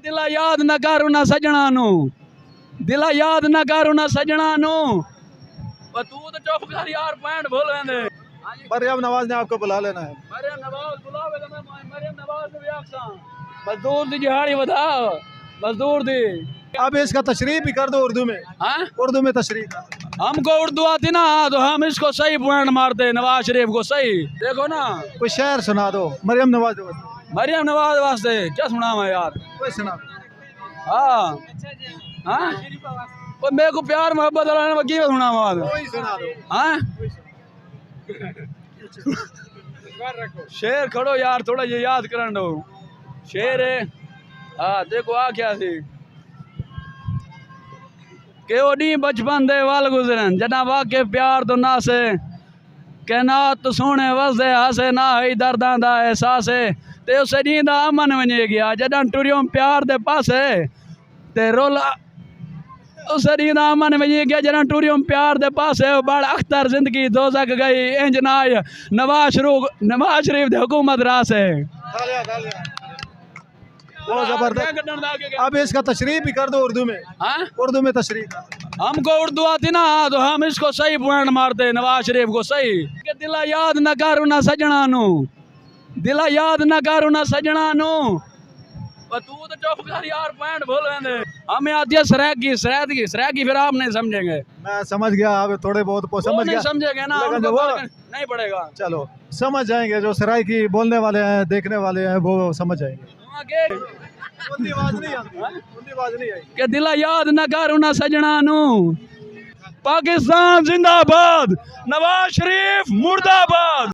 दिला याद न कर उन्हां सजना नू, दिला याद न कर उन्हां सजना नू। तू तो चुप कर यार, पॉइंट भूल वेंदे। मरियम नवाज ने आपको बुला लेना है। मरियम नवाज बुलावे तो मैं मरियम नवाज ने भी आखसा मजदूर दी दिहाड़ी बता, मजदूर दी। अब इसका तशरीह भी कर दो उर्दू में। हाँ उर्दू में तशरीह। हमको उर्दू आती ना तो हम इसको सही पॉइंट मारते, नवाज शरीफ को सही। देखो ना कोई शेर सुना दो मरियम नवाज वास्ते। मरियम नवाज वास्ते क्या सुनावा यार। कोई सुना। हाँ हाँ वो मेरे को प्यार मोहब्बत वाला की सुनावा। कोई सुना दो। हाँ शेर खड़ो यार, थोड़ा ये याद करन दो। शेर है हाँ, देखो आ क्या थी के ओडी बचपन दे वाल गुजरन जना वाके प्यार तो ना से कहना तो सोने वसदे हासे ना है दर्दां दा एहसास है ते उस दी दा अमन वने गया जदा टुरियो प्यार दे पासे ते रोला उस दी दा अमन वने गया जदा टुरियो प्यार दे पासे बड़ अख्तर जिंदगी दोजख गई इंज ना नवाज शरीफ दे हुकूमत रास है। बहुत जबरदस्त। अब इसका तशरीह भी कर दो उर्दू में। हाँ उर्दू में तशरीह। हमको उर्दू आती ना तो हम इसको सही पॉइंट मारते, नवाज शरीफ को सही। के दिला याद न कर उन्हां सजना नू, दिला याद न कर उन्हां सजना नू। तू तो चुप कर यार, पॉइंट भूल वेंदे। हमें आती है सरायगी फिर आप नहीं समझेंगे। मैं समझ गया, आप थोड़े बहुत को समझ गया। समझेंगे ना, लेकिन हमको वो नहीं पड़ेगा। चलो समझ जाएंगे, जो सरायकी बोलने वाले हैं देखने वाले हैं वो समझ जाएंगे। उनकी आवाज नहीं आती, उनकी आवाज नहीं आई। के दिला याद न कर उन्हां सजना नू। पाकिस्तान जिंदाबाद, नवाज शरीफ मुर्दाबाद।